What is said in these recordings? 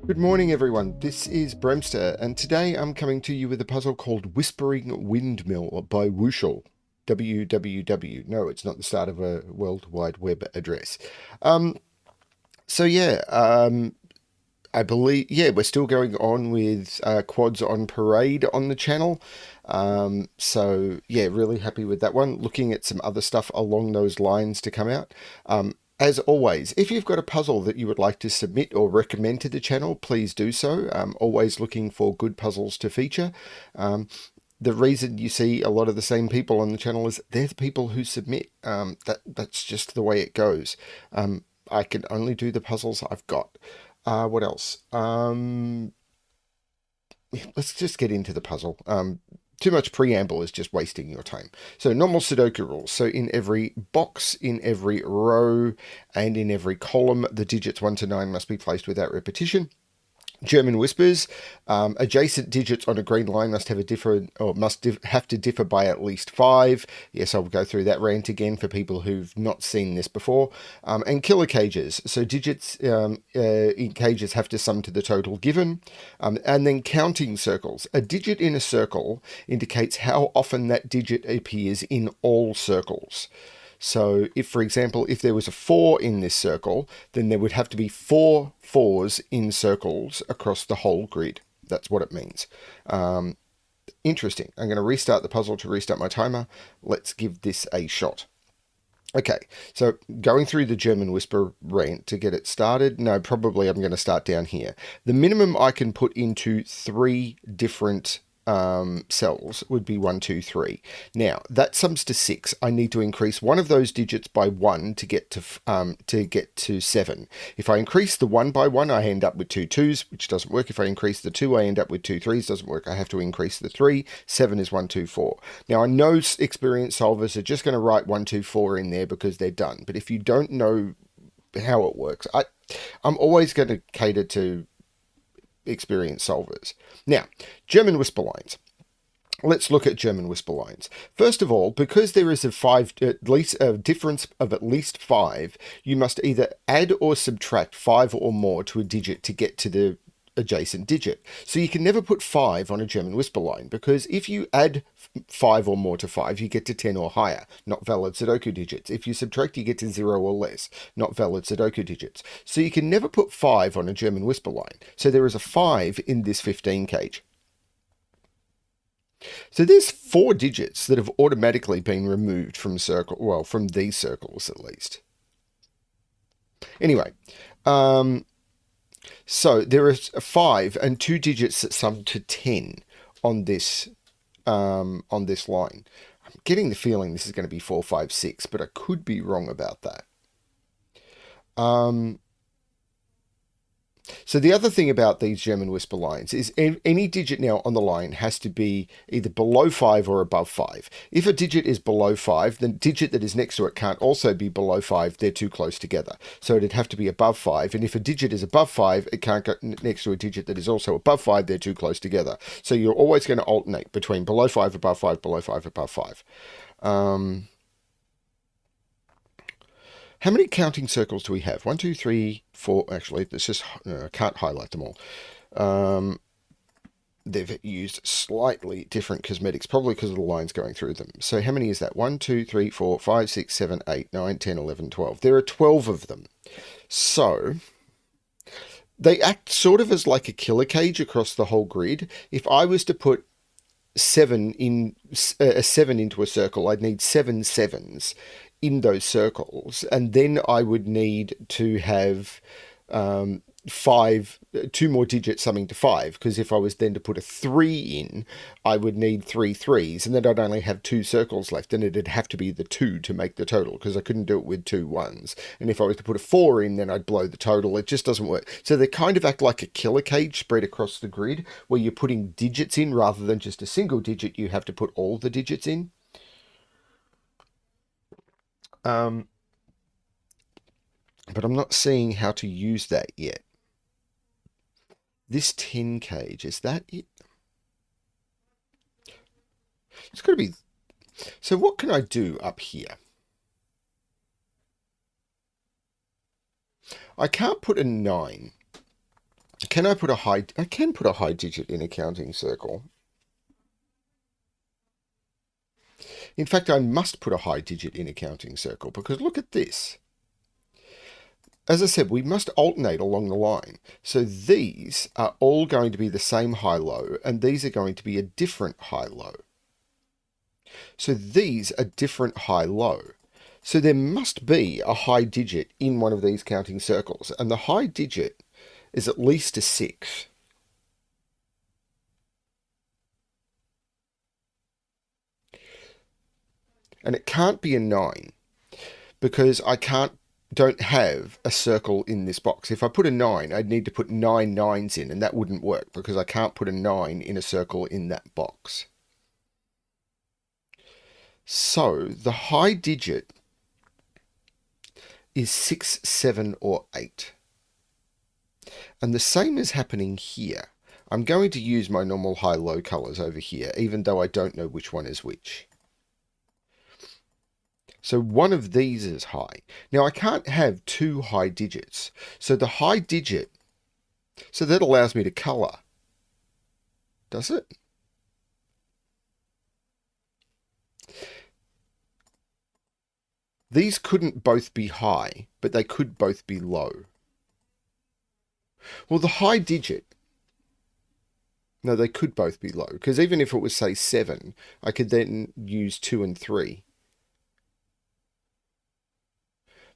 Good morning, everyone. This is BremSter, and today I'm coming to you with a puzzle called Whispering Windmill by Wuschel. www. No, it's not the start of a World Wide Web address. Um, so yeah, I believe we're still going on with quads on parade on the channel. So yeah, really happy with that one. Looking at some other stuff along those lines to come out. As always, if you've got a puzzle that you would like to submit or recommend to the channel, please do so. I'm always looking for good puzzles to feature. The reason you see a lot of the same people on the channel is they're the people who submit. That's just the way it goes. I can only do the puzzles I've got. What else? Let's just get into the puzzle. Too much preamble is just wasting your time. So normal Sudoku rules. So in every box, in every row, and in every column, the digits 1 to 9 must be placed without repetition. German whispers. Adjacent digits on a green line must have a different, or have to differ by at least 5. Yes, I'll go through that rant again for people who've not seen this before. And killer cages. So digits in cages have to sum to the total given. And then counting circles. A digit in a circle indicates how often that digit appears in all circles. So if, for example, if there was a 4 in this circle, then there would have to be 4 4s in circles across the whole grid. That's what it means. Interesting. I'm going to restart the puzzle to restart my timer. Let's give this a shot. Okay, so going through the German Whisper rant to get it started. No, probably I'm going to start down here. The minimum I can put into 3 different cells would be 1, 2, 3. Now that sums to 6. I need to increase one of those digits by 1 to get to 7. If I increase the 1 by 1, I end up with 2 2s, which doesn't work. If I increase the 2, I end up with 2 3s. Doesn't work. I have to increase the 3. 7 is 1, 2, 4. Now I know experienced solvers are just going to write 1, 2, 4 in there because they're done. But if you don't know how it works, I'm always going to cater to experienced solvers. Now, German whisper lines. Let's look at German whisper lines. First of all, because there is a difference of at least 5, you must either add or subtract 5 or more to a digit to get to the adjacent digit. So you can never put 5 on a German whisper line, because if you add 5 or more to 5, you get to 10 or higher, not valid Sudoku digits. If you subtract, you get to 0 or less, not valid Sudoku digits. So you can never put 5 on a German whisper line. So there is a 5 in this 15 cage. So there's 4 digits that have automatically been removed from from these circles at least. Anyway, so there is a 5 and 2 digits that sum to 10 on this line. I'm getting the feeling this is going to be 4, 5, 6, but I could be wrong about that. So the other thing about these German whisper lines is any digit now on the line has to be either below 5 or above 5. If a digit is below 5, the digit that is next to it can't also be below 5. They're too close together. So it'd have to be above 5. And if a digit is above 5, it can't go next to a digit that is also above 5. They're too close together. So you're always going to alternate between below 5, above 5, below 5, above 5. How many counting circles do we have? 1, 2, 3, 4. Actually, this is I can't highlight them all. They've used slightly different cosmetics, probably because of the lines going through them. So how many is that? 1, 2, 3, 4, 5, 6, 7, 8, 9, 10, 11, 12. There are 12 of them. So they act sort of as like a killer cage across the whole grid. If I was to put 7 in a 7 into a circle, I'd need 7 7s in those circles, and then I would need to have 2 more digits summing to 5, because if I was then to put a 3 in, I would need 3 3s, and then I'd only have 2 circles left, and it'd have to be the 2 to make the total, because I couldn't do it with 2 1s. And if I was to put a 4 in, then I'd blow the total. It just doesn't work. So they kind of act like a killer cage spread across the grid, where you're putting digits in rather than just a single digit. You have to put all the digits in. But I'm not seeing how to use that yet. This 10 cage, is that it? It's got to be. So what can I do up here? I can't put a 9. Can I put a high... I can put a high digit in a counting circle. In fact, I must put a high digit in a counting circle, because look at this. As I said, we must alternate along the line. So these are all going to be the same high-low, and these are going to be a different high-low. So these are different high-low. So there must be a high digit in one of these counting circles, and the high digit is at least a 6. And it can't be a 9, because I don't have a circle in this box. If I put a 9, I'd need to put 9 nines in, and that wouldn't work because I can't put a 9 in a circle in that box. So the high digit is 6, 7, or 8. And the same is happening here. I'm going to use my normal high-low colours over here, even though I don't know which one is which. So one of these is high. Now I can't have 2 high digits. So the high digit, so that allows me to colour. Does it? These couldn't both be high, but they could both be low. Well, the high digit, no, they could both be low, because even if it was, say, 7, I could then use 2 and 3.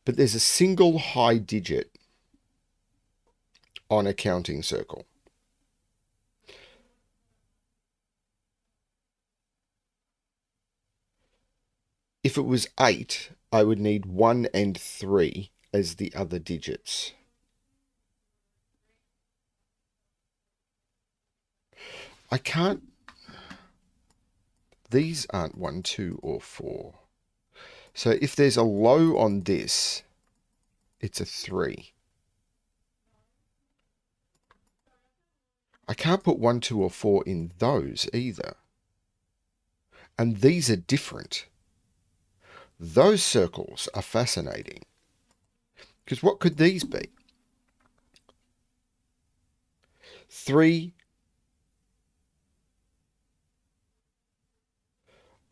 But there's a single high digit on a counting circle. If it was 8, I would need 1 and 3 as the other digits. I can't... These aren't 1, 2, or 4. So if there's a low on this, it's a 3. I can't put 1, 2, or 4 in those either. And these are different. Those circles are fascinating. Because what could these be? 3.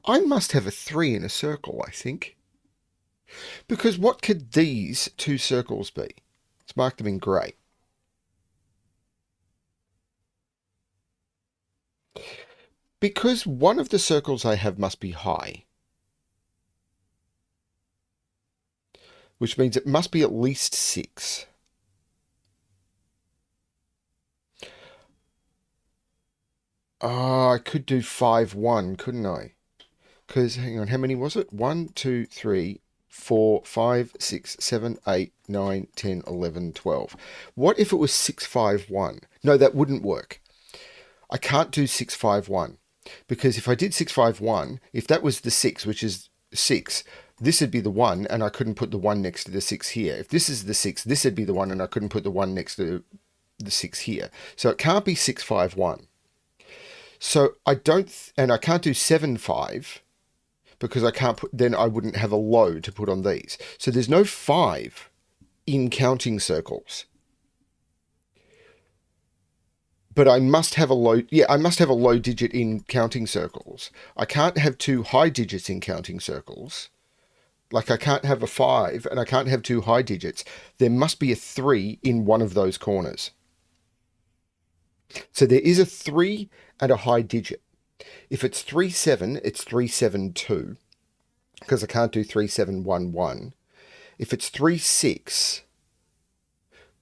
I must have a 3 in a circle, I think. Because what could these 2 circles be? Let's mark them in grey. Because one of the circles I have must be high. Which means it must be at least 6. I could do 5, 1, couldn't I? Because, hang on, how many was it? 1, 2, 3, 4, 5, 6, 7, 8, 9, 10, 11, 12. What if it was 6, 5, 1? No, that wouldn't work. I can't do 6, 5, 1. Because if I did 6, 5, 1, if that was the 6, which is 6, this would be the 1, and I couldn't put the 1 next to the 6 here. If this is the 6, this would be the 1, and I couldn't put the 1 next to the 6 here. So it can't be 6, 5, 1. So I can't do 7, 5, because I can't put, then I wouldn't have a low to put on these. So there's no 5 in counting circles. But I must have a low, I must have a low digit in counting circles. I can't have 2 high digits in counting circles. Like I can't have a 5 and I can't have 2 high digits. There must be a 3 in one of those corners. So there is a 3 and a high digit. If it's 3, 7, it's 3, 7, 2, because I can't do 3, 7, 1, 1. If it's 3, 6,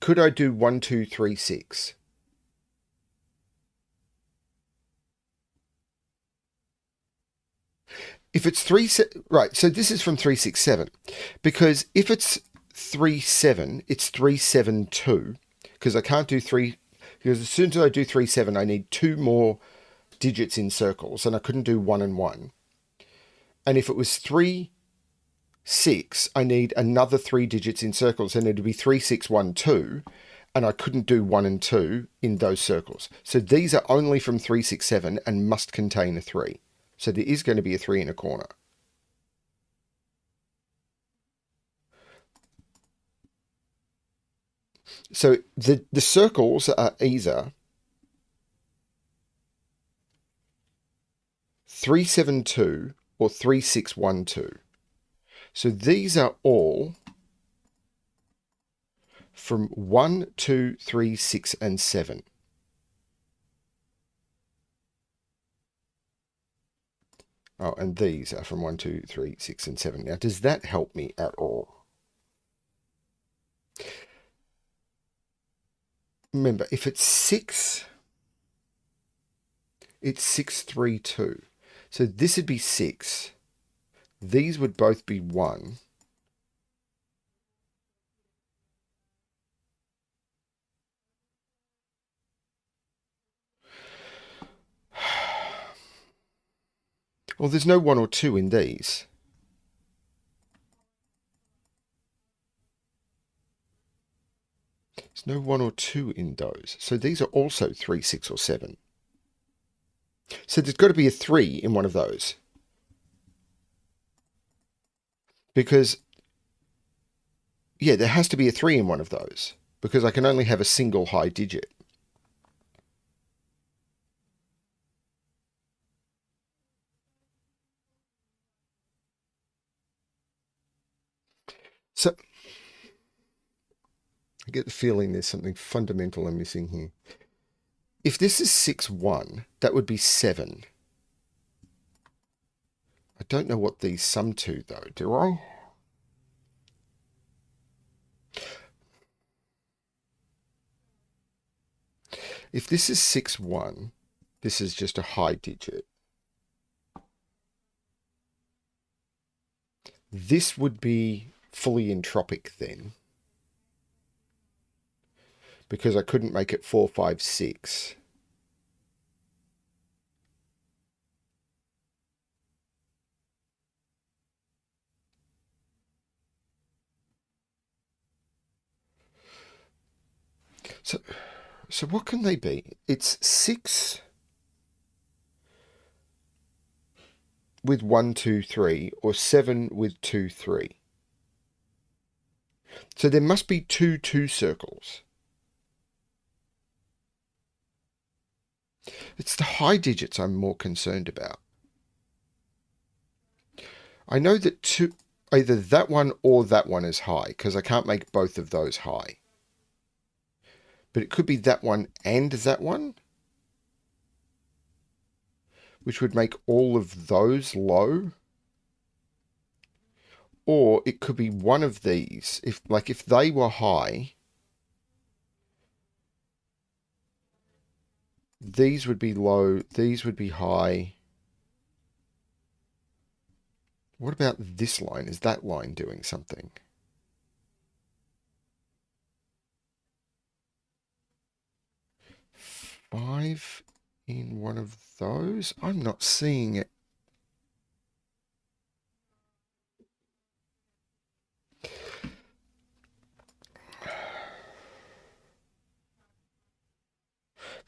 could I do 1, 2, 3, 6? If it's 3, right, so this is from 3, 6, 7, because if it's 3, 7, it's 3, 7, 2, because I can't do 3, because as soon as I do 3, 7, I need 2 more digits in circles, and I couldn't do 1 and 1. And if it was 3, 6, I need another 3 digits in circles, and it'd be 3, 6, 1, 2, and I couldn't do 1 and 2 in those circles. So these are only from 3, 6, 7 and must contain a 3. So there is going to be a 3 in a corner. So the circles are either 372 or 3612. So these are all from 1, 2, 3, 6, and 7. Oh, and these are from 1, 2, 3, 6, and 7. Now, does that help me at all? Remember, if it's 6, it's 632. So this would be 6. These would both be 1. Well, there's no 1 or 2 in these. There's no 1 or 2 in those. So these are also 3, 6, or 7. So there's got to be a 3 in one of those. Because, yeah, there has to be a 3 in one of those. Because I can only have a single high digit. So I get the feeling there's something fundamental I'm missing here. If this is 6, 1, that would be 7. I don't know what these sum to, though, do I? If this is 6, 1, this is just a high digit. This would be fully entropic then, because I couldn't make it 4, 5, 6. So what can they be? It's 6 with 1, 2, 3, or 7 with 2, 3. So there must be 2 2 circles. It's the high digits I'm more concerned about. I know that either that one or that one is high, because I can't make both of those high. But it could be that one and that one, which would make all of those low. Or it could be one of these. If they were high, these would be low, these would be high. What about this line? Is that line doing something? Five in one of those? I'm not seeing it.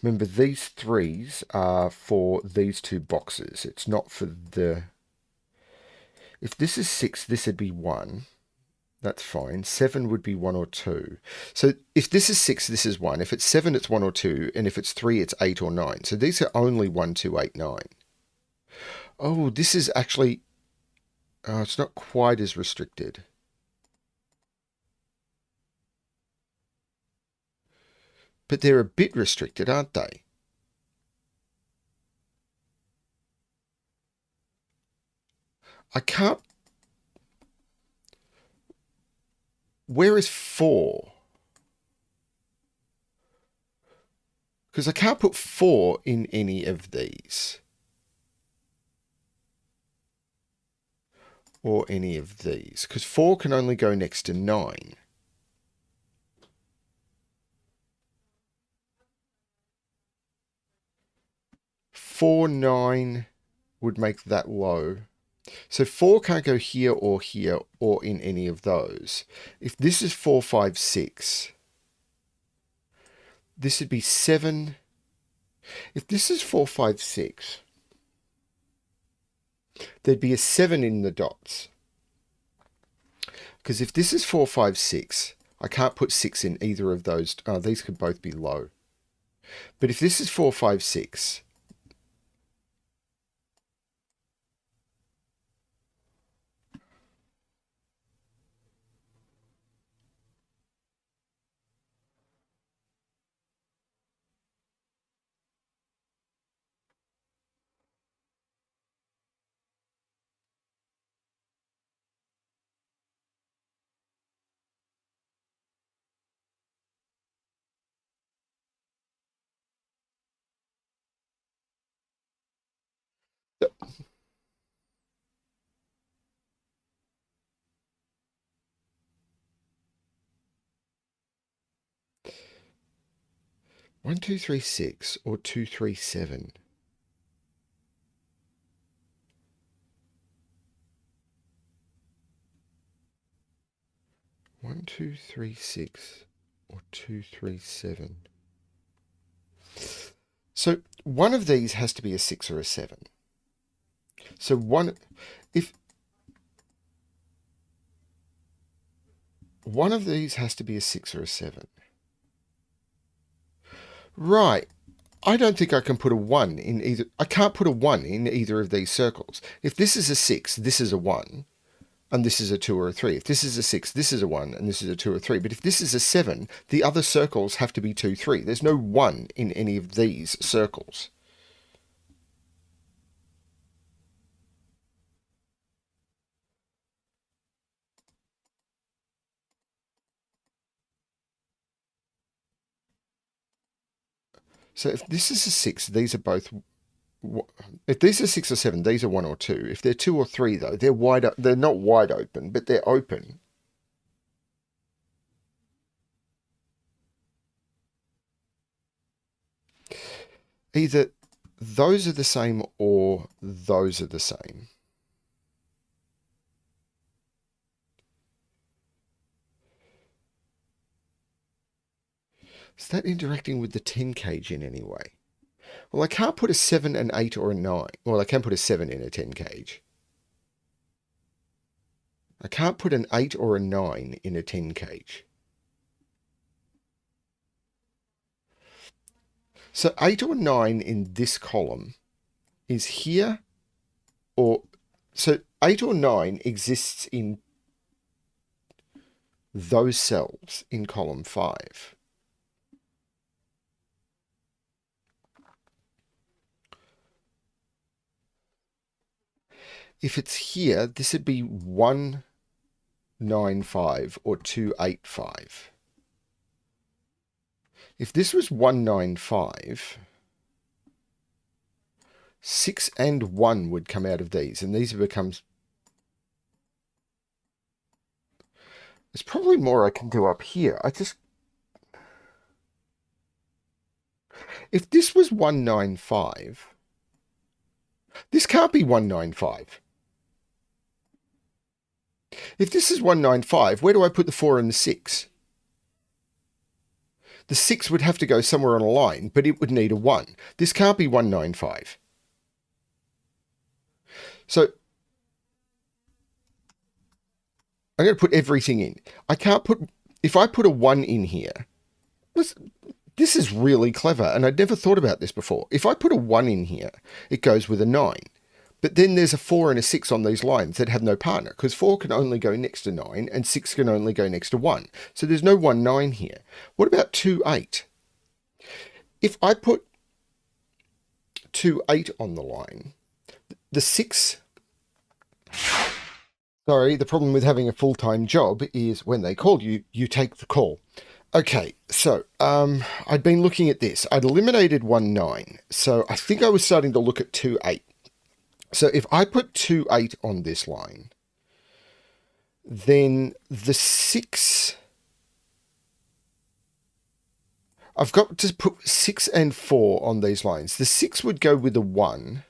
Remember, these 3s are for these 2 boxes. It's not for the... If this is 6, this would be 1. That's fine. 7 would be 1 or 2. So if this is 6, this is 1. If it's 7, it's 1 or 2. And if it's 3, it's 8 or 9. So these are only 1, 2, 8, 9. Oh, this is actually... it's not quite as restricted. But they're a bit restricted, aren't they? I can't... Where is 4? Because I can't put 4 in any of these. Or any of these. Because 4 can only go next to 9. 4, 9 would make that low. So 4 can't go here or in any of those. If this is 4, 5, 6, this would be 7. If this is 4, 5, 6, there'd be a 7 in the dots. Because if this is 4, 5, 6, I can't put 6 in either of those. These could both be low. But if this is 4, 5, 6... One, 2, 3, 6 or 2, 3, 7. One, 2, 3, 6 or 2, 3, 7. So one of these has to be a 6 or a 7. So if one of these has to be a 6 or a 7. Right. I don't think I can put a 1 in either. I can't put a 1 in either of these circles. If this is a 6, this is a 1, and this is a 2 or a 3. If this is a 6, this is a 1, and this is a 2 or 3. But if this is a 7, the other circles have to be 2, 3. There's no 1 in any of these circles. So if this is a 6, these are both... If these are 6 or 7, these are 1 or 2. If they're 2 or 3, though, they're wide. They're not wide open, but they're open. Either those are the same or those are the same. Is that interacting with the 10 cage in any way? Well, I can't put a 7, an 8, or a 9. Well, I can put a 7 in a 10 cage. I can't put an 8 or a 9 in a 10 cage. So 8 or 9 in this column is here, or... So 8 or 9 exists in those cells in column 5. If it's here, this would be 195 or 285. If this was 195, 6 and 1 would come out of these, and these becomes... There's probably more I can do up here. If this was 195, this can't be 195. If this is 195, where do I put the 4 and the 6? The 6 would have to go somewhere on a line, but it would need a 1. This can't be 195. So I'm going to put everything in. I can't put... If I put a 1 in here... This is really clever, and I'd never thought about this before. If I put a 1 in here, it goes with a 9. But then there's a 4 and a 6 on these lines that have no partner, because 4 can only go next to 9, and 6 can only go next to 1. So there's no 1, 9 here. What about 2, 8? If I put 2, 8 on the line, the 6... Sorry, the problem with having a full-time job is when they call you, you take the call. Okay, so I'd been looking at this. I'd eliminated 1, 9. So I think I was starting to look at 2, 8. So if I put 2, 8 on this line, then the 6... I've got to put 6 and 4 on these lines. The 6 would go with the 1,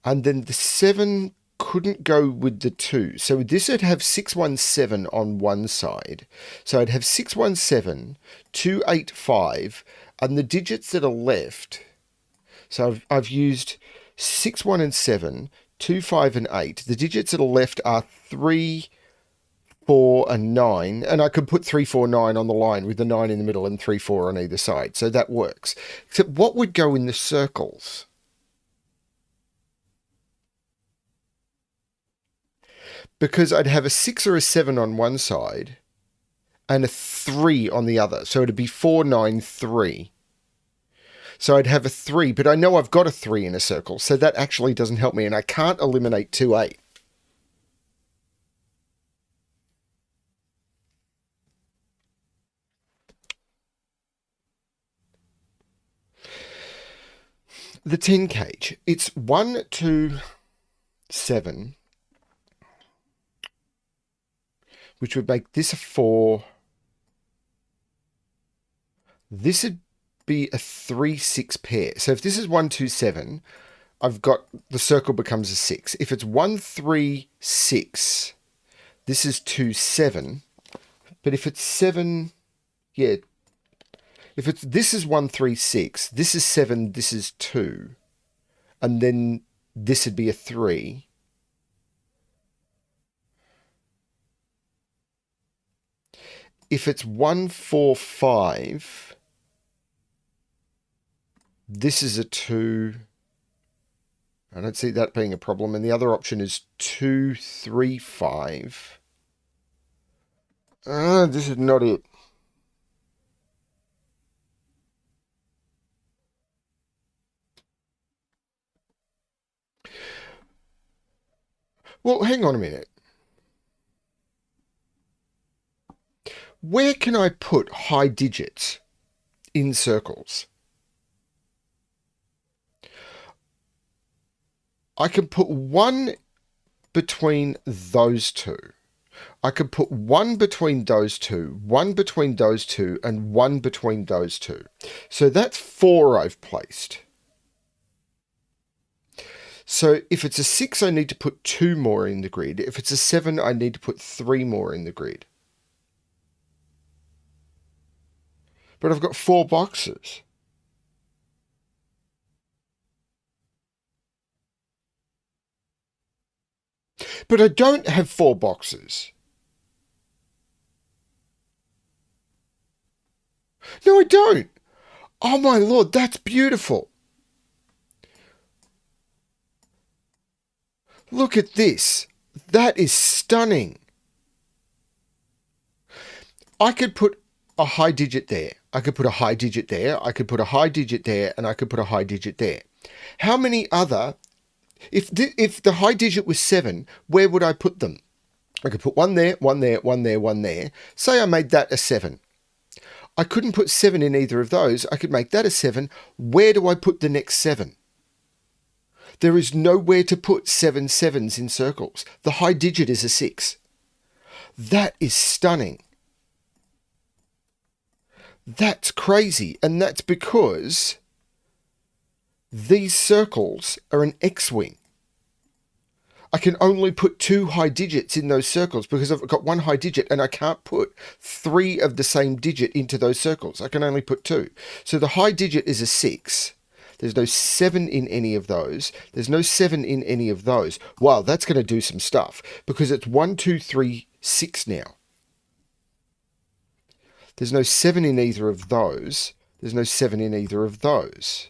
and then the 7 couldn't go with the 2. So this would have 617 on one side. So I'd have 617, 285, and the digits that are left. So I've used 6, 1, and 7, 2, 5, and 8. The digits that are left are 3, 4 and 9, and I could put 3, 4, 9 on the line with the 9 in the middle and 3, 4 on either side. So that works. Except what would go in the circles? Because I'd have a 6 or a 7 on one side and a 3 on the other. So it'd be 4, 9, 3. So I'd have a 3, but I know I've got a 3 in a circle, so that actually doesn't help me, and I can't eliminate 2, 8. The 10 cage, it's 1, 2, 7, which would make this a 4. This would be a 3, 6 pair. So if this is 1, 2, 7, I've got the circle becomes a 6. If it's 1, 3, 6, this is 2, 7. But if it's 7, yeah, if it's this is 1, 3, 6, this is 7, this is 2, and then this would be a 3. If it's 1, 4, 5, this is a 2. I don't see that being a problem. And the other option is 2, 3, 5. This is not it. Well, hang on a minute. Where can I put high digits in circles? I can put 1 between those two. I could put 1 between those two, 1 between those two, and 1 between those two. So that's 4 I've placed. So if it's a 6, I need to put 2 more in the grid. If it's a 7, I need to put 3 more in the grid. But I've got 4 boxes. But I don't have 4 boxes. No, I don't. Oh my lord, that's beautiful. Look at this. That is stunning. I could put a high digit there. I could put a high digit there. I could put a high digit there, and I could put a high digit there. How many other... If the high digit was 7, where would I put them? I could put 1 there, 1 there, 1 there, 1 there. Say I made that a 7. I couldn't put 7 in either of those. I could make that a 7. Where do I put the next 7? There is nowhere to put 7 sevens in circles. The high digit is a 6. That is stunning. That's crazy. And that's because these circles are an X-wing. I can only put 2 high digits in those circles because I've got 1 high digit and I can't put 3 of the same digit into those circles. I can only put 2. So the high digit is a 6. There's no 7 in any of those. There's no 7 in any of those. Wow, that's going to do some stuff because it's 1, 2, 3, 6 now. There's no 7 in either of those. There's no 7 in either of those.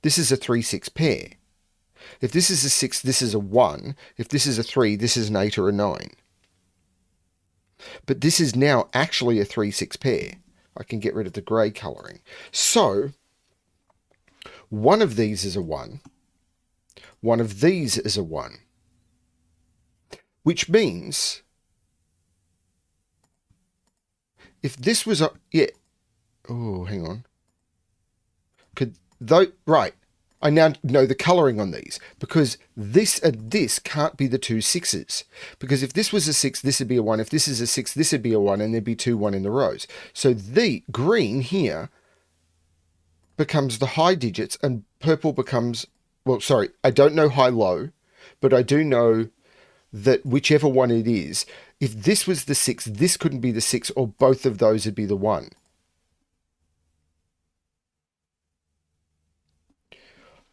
This is a 3, 6 pair. If this is a 6, this is a 1. If this is a 3, this is an 8 or a 9. But this is now actually a 3, 6 pair. I can get rid of the grey colouring. So, one of these is a 1. One of these is a 1. Which means, if this was a... Yeah. Oh, hang on. Right. I now know the colouring on these because this and this can't be the 2 6s. Because if this was a 6, this would be a 1. If this is a 6, this would be a 1, and there'd be 2 1 in the rows. So the green here becomes the high digits and purple becomes... Well, sorry, I don't know high-low, but I do know that whichever one it is, if this was the 6, this couldn't be the 6, or both of those would be the 1.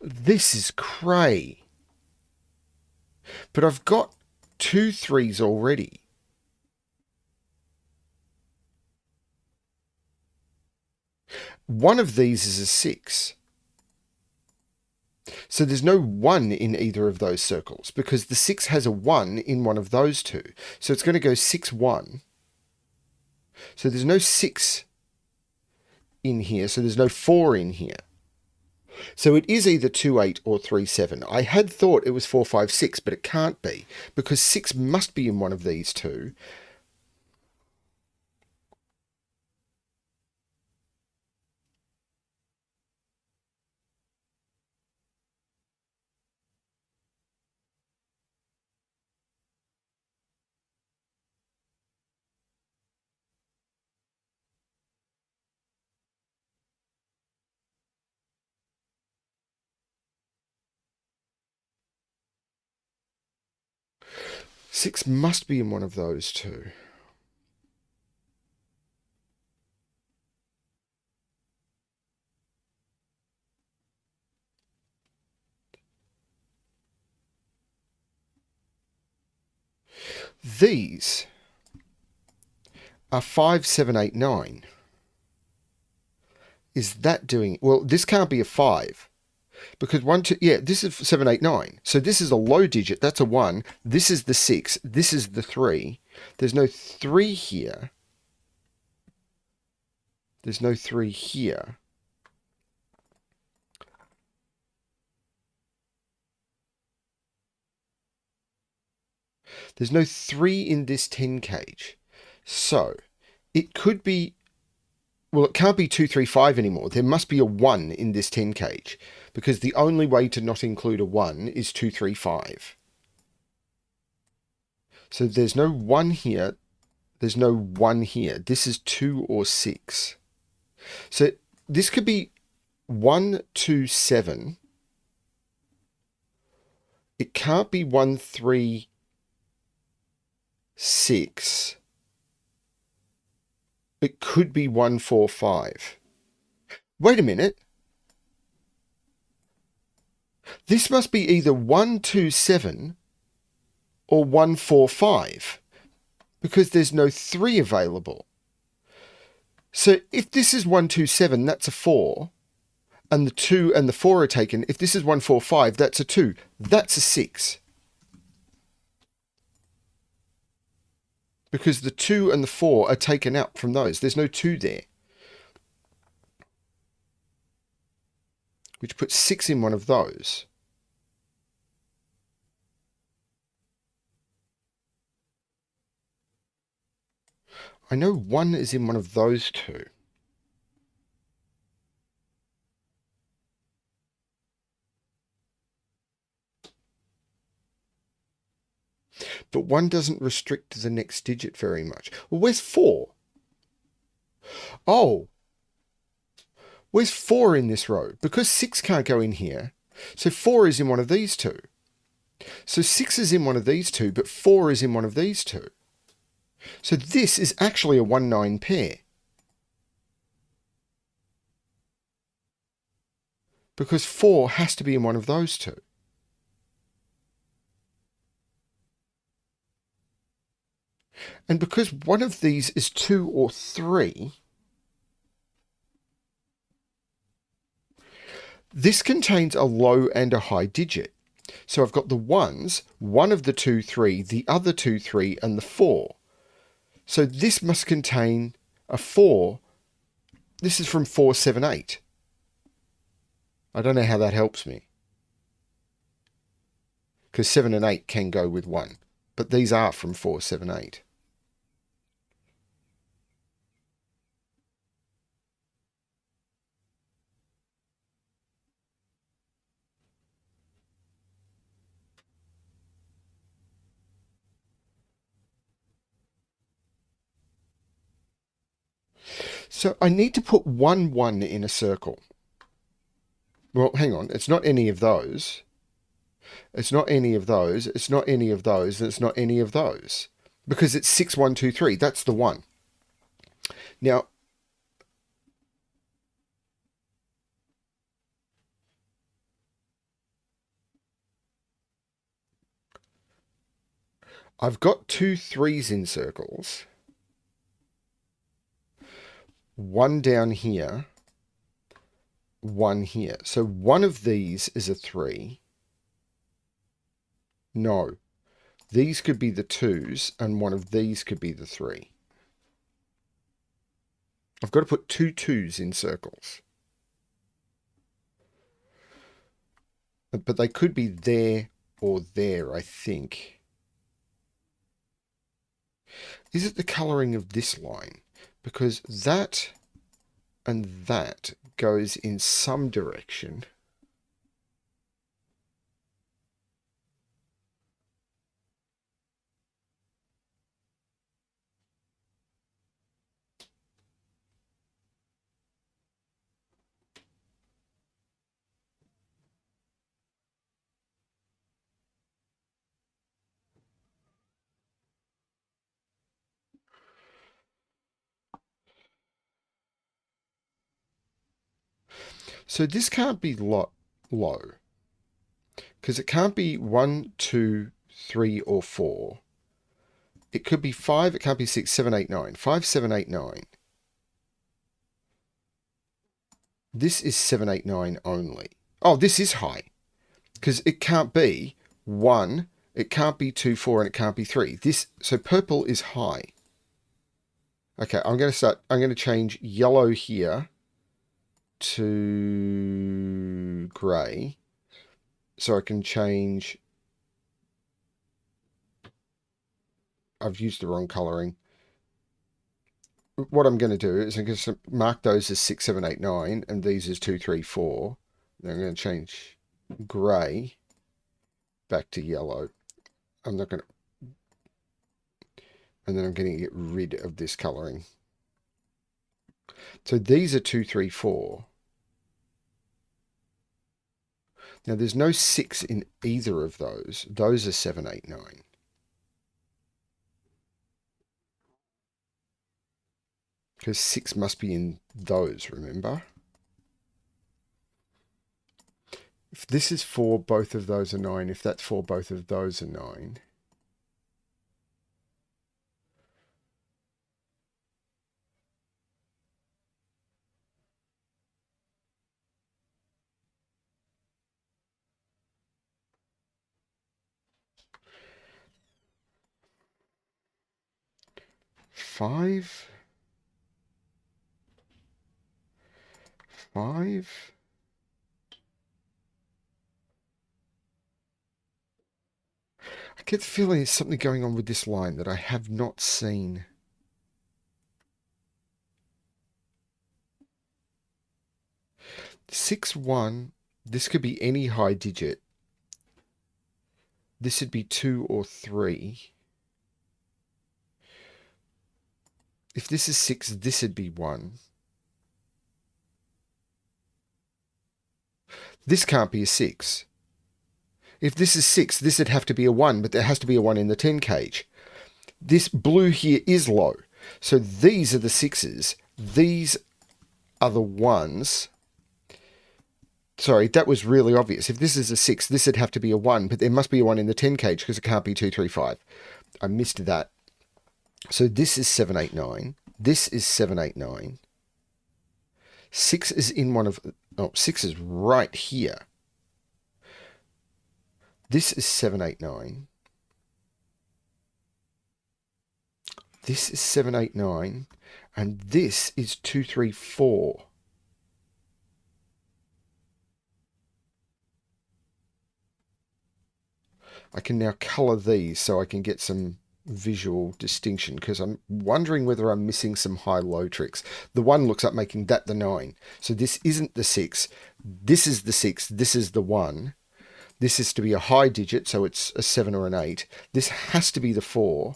This is cray. But I've got 2 3s already. one of these is a 6. So there's no 1 in either of those circles because the 6 has a 1 in one of those two. So it's going to go 6, 1. So there's no 6 in here. So there's no 4 in here. So it is either 2, 8 or 3, 7. I had thought it was 4, 5, 6, but it can't be because 6 must be in one of these two. Six must be in one of those two. These are 5, 7, 8, 9. Is that doing... Well, this can't be a 5. Because 1, 2... Yeah, this is 7, 8, 9. So this is a low digit. That's a 1. This is the 6. This is the 3. There's no 3 here. There's no 3 here. There's no 3 in this 10 cage. So it could be... Well, it can't be 2, 3, 5 anymore. There must be a 1 in this 10 cage. Because the only way to not include a 1 is 2, 3, 5. So there's no 1 here. There's no 1 here. This is 2 or 6. So this could be 1, 2, 7. It can't be 1, 3, 6. It could be 1, 4, 5. Wait a minute. This must be either 1, 2, 7 or 1, 4, 5 because there's no 3 available. So if this is 1, 2, 7, that's a 4, and the 2 and the 4 are taken. If this is 1, 4, 5, that's a 2. That's a 6. Because the 2 and the 4 are taken out from those. There's no 2 there. Which puts 6 in one of those. I know 1 is in one of those two. But 1 doesn't restrict the next digit very much. Well, where's 4? Oh. Where's 4 in this row? Because 6 can't go in here. So 4 is in one of these two. So 6 is in one of these two, but 4 is in one of these two. So this is actually a 1-9 pair. Because 4 has to be in one of those two. And because one of these is 2 or 3, this contains a low and a high digit. So I've got the 1s, one of the 2, 3, the other 2, 3, and the 4. So this must contain a 4. This is from 4, 7, 8. I don't know how that helps me. Because 7 and 8 can go with 1. But these are from 4, 7, 8. So I need to put 1, 1 in a circle. Well, hang on. It's not any of those. It's not any of those. It's not any of those. And it's not any of those. Because it's 6, 1, 2, 3. That's the 1. Now, I've got 2 3s in circles. 1 down here 1 here. So one of these is a 3. No. These could be the 2s, and one of these could be the 3. I've got to put 2 2s in circles. But they could be there or there, I think. Is it the colouring of this line? Because that and that goes in some direction. So this can't be low, because it can't be 1, 2, 3, or 4. It could be 5, it can't be 6, 7, 8, 9. 5, 7, 8, 9. This is 7, 8, 9 only. Oh, this is high, because it can't be 1, it can't be 2, 4, and it can't be 3. So purple is high. Okay, I'm going to change yellow here to grey. So I can change... I've used the wrong colouring. What I'm going to do is I'm going to mark those as 6, 7, 8, 9, and these as 2, 3, 4. Then I'm going to change grey back to yellow. I'm not going to... And then I'm going to get rid of this colouring. So these are 2, 3, 4. Now there's no 6 in either of those. Those are 7, 8, 9. Because 6 must be in those, remember? If this is 4, both of those are 9. If that's 4, both of those are 9. Five. I get the feeling there's something going on with this line that I have not seen. Six, 1. This could be any high digit. This would be 2 or 3. If this is 6, this would be 1. This can't be a 6. If this is 6, this would have to be a 1, but there has to be a 1 in the 10 cage. This blue here is low. So these are the 6s. These are the 1s. Sorry, that was really obvious. If this is a 6, this would have to be a 1, but there must be a 1 in the 10 cage because it can't be 2, 3, 5. I missed that. So this is 7, 8, 9. This is 7, 8, 9. 6 is in one of... Oh, 6 is right here. This is 7, 8, 9. This is 7, 8, 9. And this is 2, 3, 4. I can now colour these so I can get some visual distinction because I'm wondering whether I'm missing some high-low tricks. The 1 looks like making that the 9. So this isn't the 6. This is the 6. This is the 1. This is to be a high digit, so it's a 7 or an 8. This has to be the 4.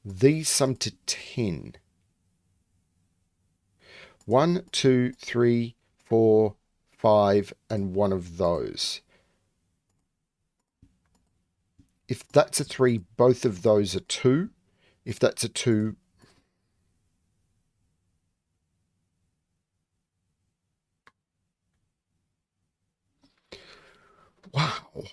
These sum to 10. 1, 2, 3, 4, 5, and one of those. If that's a 3, both of those are 2. If that's a 2... Wow.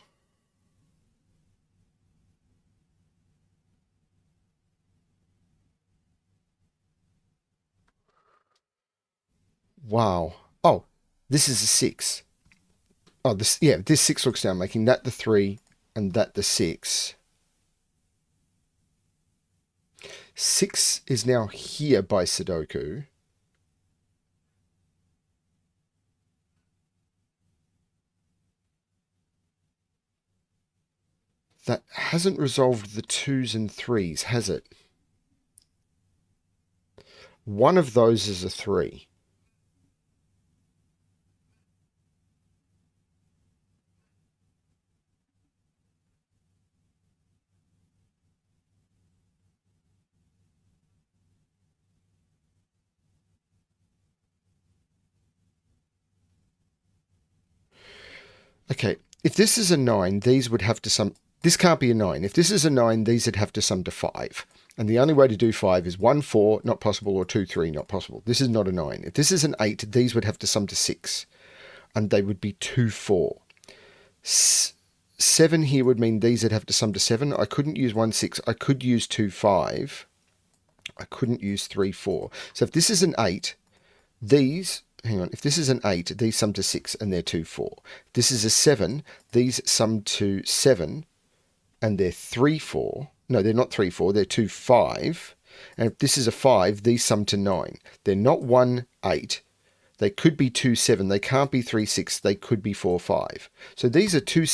Wow. Oh, this is a 6. Oh, this 6 looks down, making that the 3 and that the 6. 6 is now here by Sudoku. That hasn't resolved the 2s and 3s, has it? One of those is a 3. Okay, if this is a 9, these would have to sum... This can't be a 9. If this is a 9, these would have to sum to 5. And the only way to do 5 is 1, 4, not possible, or 2, 3, not possible. This is not a 9. If this is an 8, these would have to sum to 6. And they would be 2, 4. 7 here would mean these would have to sum to 7. I couldn't use 1, 6. I could use 2, 5. I couldn't use 3, 4. So if this is an 8, these... Hang on, if this is an 8, these sum to 6 and they're 2, 4. If this is a 7, these sum to 7 and they're 3, 4. No, they're not 3, 4, they're 2, 5. And if this is a 5, these sum to 9. They're not 1, 8. They could be 2, 7. They can't be 3, 6. They could be 4, 5. So these are 2,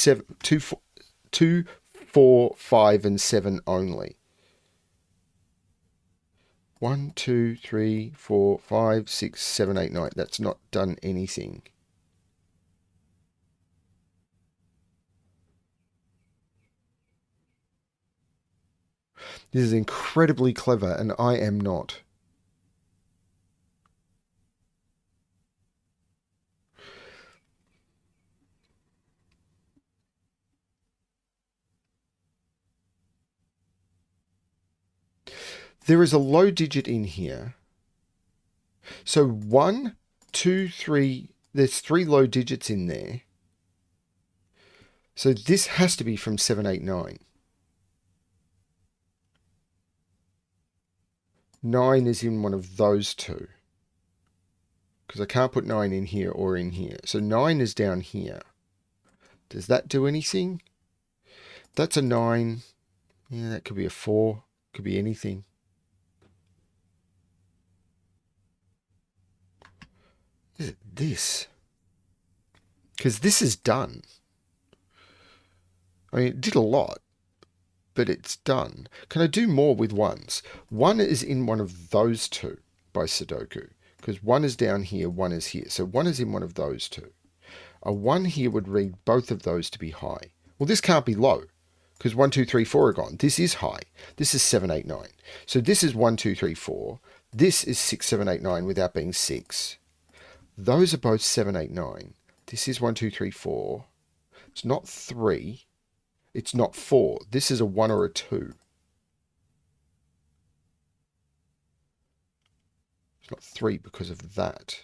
4, 5, and 7 only. 1, 2, 3, 4, 5, 6, 7, 8, 9. That's not done anything. This is incredibly clever, and I am not. There is a low digit in here. So 1, 2, 3, there's 3 low digits in there. So this has to be from 7, 8, 9. 9 is in one of those two. Because I can't put 9 in here or in here. So 9 is down here. Does that do anything? That's a 9. Yeah, that could be a 4. Could be anything. Is it this? Because this is done. I mean, it did a lot, but it's done. Can I do more with 1s? 1 is in one of those two by Sudoku. Because 1 is down here, 1 is here. So 1 is in one of those two. A 1 here would read both of those to be high. Well, this can't be low. Because 1, 2, 3, 4 are gone. This is high. This is 7, 8, 9. So this is 1, 2, 3, 4. This is 6, 7, 8, 9 without being 6. Those are both 7, 8, 9. This is 1, 2, 3, 4. It's not 3. It's not 4. This is a 1 or a 2. It's not 3 because of that.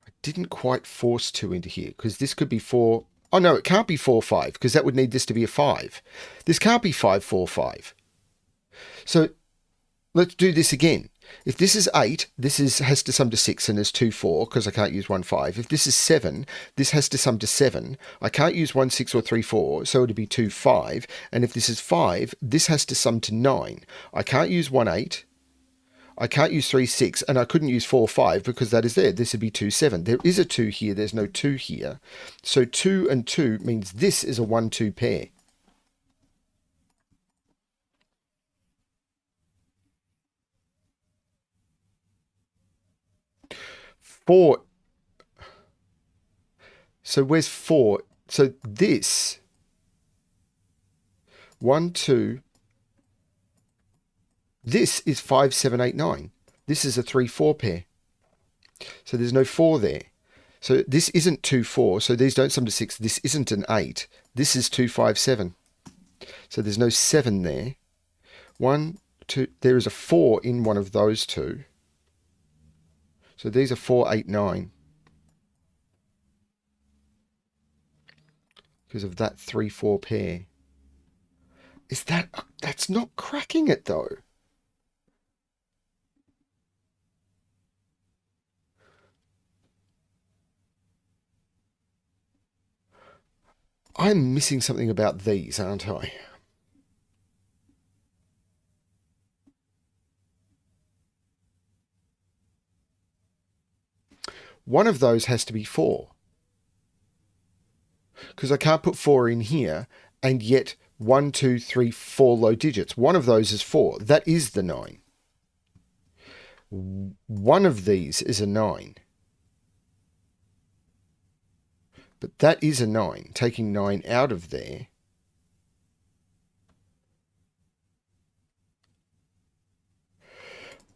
I didn't quite force 2 into here because this could be 4. Oh, no, it can't be 4, 5 because that would need this to be a 5. This can't be 5, 4, 5. So let's do this again. If this is 8, this has to sum to 6 and is 2, 4 because I can't use 1, 5. If this is 7, this has to sum to 7. I can't use 1, 6 or 3, 4, so it'd be 2, 5. And if this is 5, this has to sum to 9. I can't use 1, 8. I can't use 3, 6, and I couldn't use 4, 5 because that is there. This would be 2, 7. There is a 2 here. There's no 2 here. So 2 and 2 means this is a 1, 2 pair. 4. So where's 4? So this 1, 2. This is 5, 7, 8, 9. This is a 3, 4 pair. So there's no 4 there. So this isn't 2, 4. So these don't sum to 6. This isn't an 8. This is 2, 5, 7. So there's no 7 there. 1, 2. There is a 4 in one of those two. So these are 4, 8, 9. Because of that 3, 4 pair. Is that... That's not cracking it, though. I'm missing something about these, aren't I? One of those has to be 4. Because I can't put 4 in here, and yet 1, 2, 3, 4 low digits. One of those is 4. That is the 9. One of these is a 9. But that is a 9. Taking 9 out of there.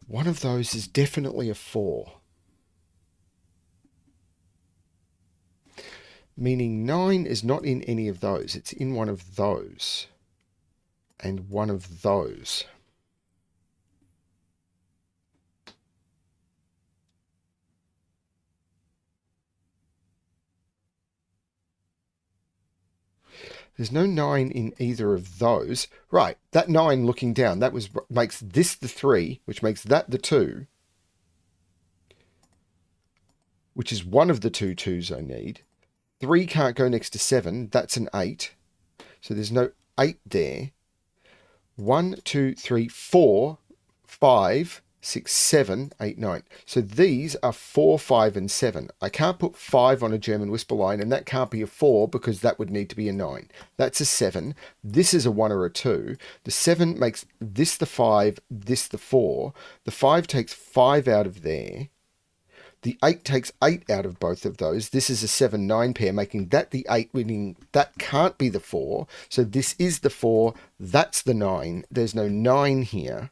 One of those is definitely a 4. Meaning 9 is not in any of those. It's in one of those. And one of those. There's no 9 in either of those. Right, that 9 looking down, that makes this the 3, which makes that the 2, which is one of the two 2s I need. 3 can't go next to 7, that's an 8. So there's no 8 there. 1, 2, 3, 4, 5, 6, 7, 8, 9. So these are 4, 5, and 7. I can't put 5 on a German whisper line, and that can't be a 4 because that would need to be a 9. That's a 7. This is a 1 or a 2. The 7 makes this the 5, this the 4. The 5 takes 5 out of there. The 8 takes 8 out of both of those. This is a 7-9 pair, making that the 8, meaning that can't be the 4. So this is the 4. That's the 9. There's no 9 here.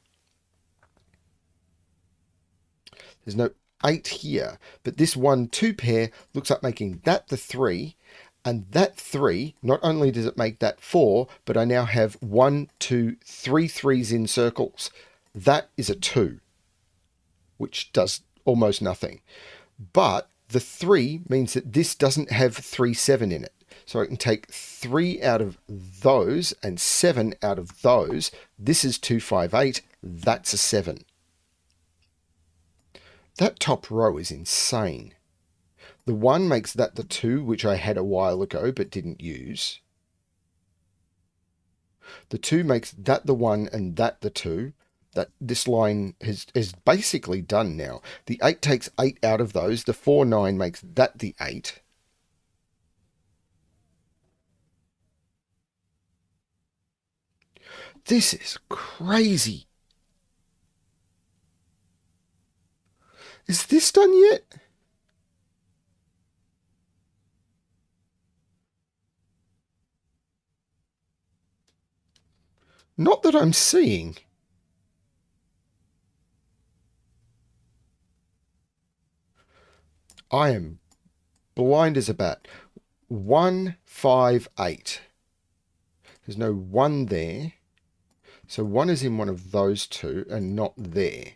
There's no 8 here. But this 1-2 pair looks like making that the 3. And that 3, not only does it make that 4, but I now have 1, 2, 3 3s in circles. That is a 2, which does almost nothing. But the 3 means that this doesn't have 3, 7 in it. So I can take 3 out of those and 7 out of those. This is 2, 5, 8. That's a 7. That top row is insane. The 1 makes that the 2, which I had a while ago but didn't use. The 2 makes that the 1 and that the 2. That this line is basically done now. The 8 takes 8 out of those. The 4, 9 makes that the 8. This is crazy. Is this done yet? Not that I'm seeing. I am blind as a bat. 1, 5, 8. There's no 1 there. So 1 is in one of those 2 and not there.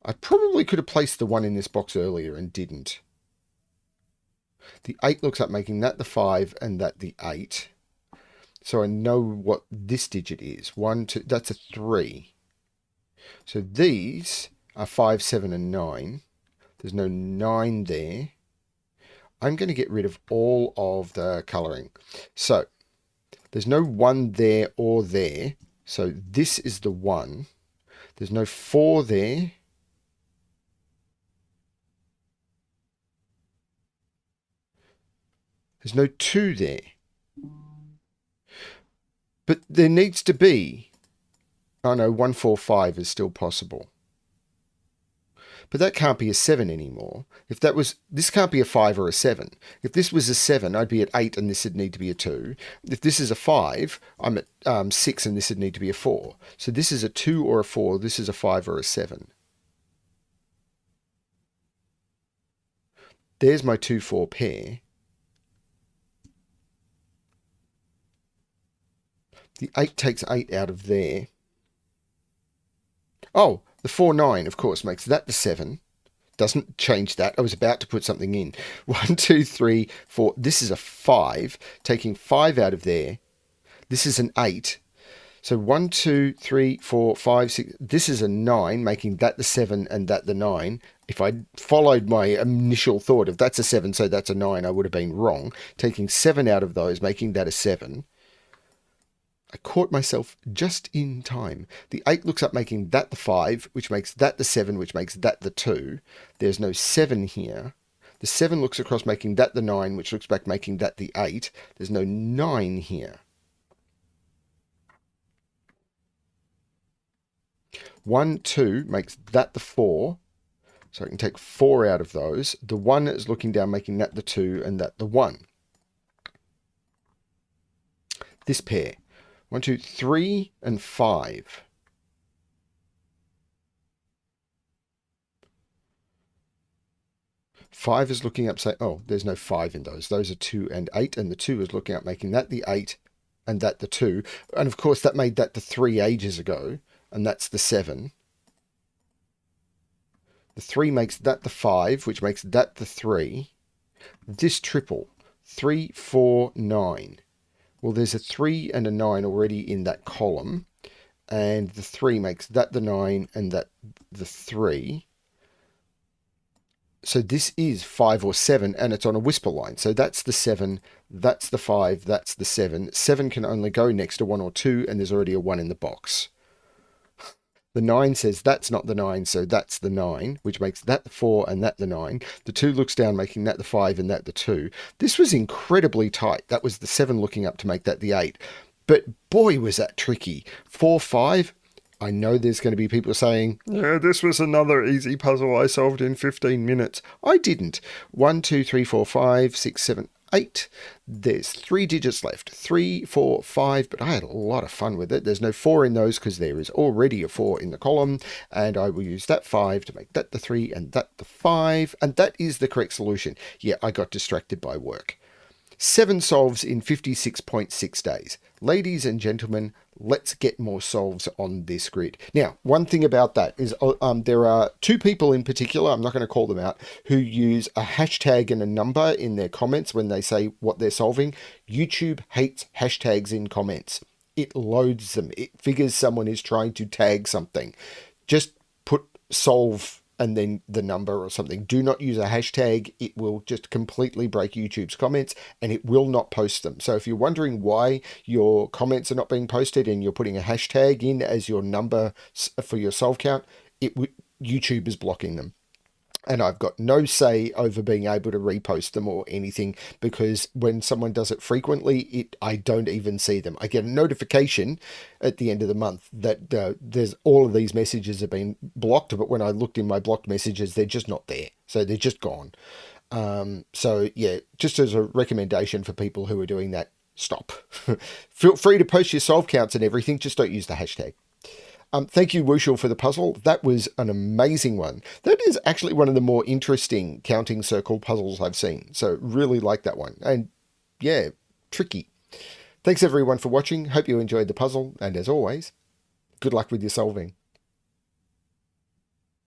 I probably could have placed the 1 in this box earlier and didn't. The 8 looks like making that the 5 and that the 8. So I know what this digit is. 1, 2, that's a 3. So these are 5, 7, and 9. There's no 9 there. I'm going to get rid of all of the colouring. So there's no 1 there or there. So this is the 1. There's no 4 there. There's no 2 there. But there needs to be... Oh no, 1, 4, 5 is still possible. But that can't be a 7 anymore. If that was... This can't be a 5 or a 7. If this was a 7, I'd be at 8 and this would need to be a 2. If this is a 5, I'm at 6 and this would need to be a 4. So this is a 2 or a 4. This is a 5 or a 7. There's my 2, 4 pair. The 8 takes 8 out of there. Oh, the 4, 9, of course, makes that the 7. Doesn't change that. I was about to put something in. 1, 2, 3, 4. This is a 5. Taking 5 out of there. This is an 8. So 1, 2, 3, 4, 5, 6. This is a 9, making that the 7 and that the 9. If I'd followed my initial thought, if that's a 7, so that's a 9, I would have been wrong. Taking 7 out of those, making that a 7. I caught myself just in time. The 8 looks up making that the 5, which makes that the 7, which makes that the 2. There's no 7 here. The 7 looks across making that the 9, which looks back making that the 8. There's no 9 here. 1, 2 makes that the 4. So I can take 4 out of those. The 1 is looking down, making that the 2 and that the 1. This pair. 1, 2, 3 and 5. Five is looking up, say, oh, there's no 5 in those. Those are 2 and 8, and the 2 is looking up, making that the 8 and that the 2. And of course, that made that the 3 ages ago, and that's the 7. The 3 makes that the 5, which makes that the 3. This triple, 3, 4, 9. Well, there's a 3 and a 9 already in that column, and the 3 makes that the 9 and that the 3. So this is 5 or 7, and it's on a whisper line. So that's the 7, that's the 5, that's the 7. 7 can only go next to 1 or 2, and there's already a 1 in the box. The 9 says that's not the 9, so that's the 9, which makes that the 4 and that the 9. The 2 looks down, making that the 5 and that the 2. This was incredibly tight. That was the 7 looking up to make that the 8. But boy, was that tricky. 4, 5. I know there's going to be people saying, yeah, this was another easy puzzle I solved in 15 minutes. I didn't. 1, 2, 3, 4, 5, 6, 7, 8. There's 3 digits left. 3, 4, 5, but I had a lot of fun with it. There's no 4 in those because there is already a 4 in the column, and I will use that 5 to make that the 3 and that the 5, and that is the correct solution. Yeah, I got distracted by work. 7 solves in 56.6 days. Ladies and gentlemen, let's get more solves on this grid. Now, one thing about that is there are 2 people in particular, I'm not going to call them out, who use a hashtag and a number in their comments when they say what they're solving. YouTube hates hashtags in comments. It loads them. It figures someone is trying to tag something. Just put solve and then the number or something. Do not use a hashtag. It will just completely break YouTube's comments, and it will not post them. So if you're wondering why your comments are not being posted and you're putting a hashtag in as your number for your solve count, YouTube is blocking them. And I've got no say over being able to repost them or anything, because when someone does it frequently, I don't even see them. I get a notification at the end of the month that there's all of these messages have been blocked, but when I looked in my blocked messages, they're just not there. So they're just gone. So yeah, just as a recommendation for people who are doing that, stop. Feel free to post your solve counts and everything, just don't use the hashtag. Thank you, Wuschel, for the puzzle. That was an amazing one. That is actually one of the more interesting counting circle puzzles I've seen. So really like that one. And yeah, tricky. Thanks everyone for watching. Hope you enjoyed the puzzle. And as always, good luck with your solving.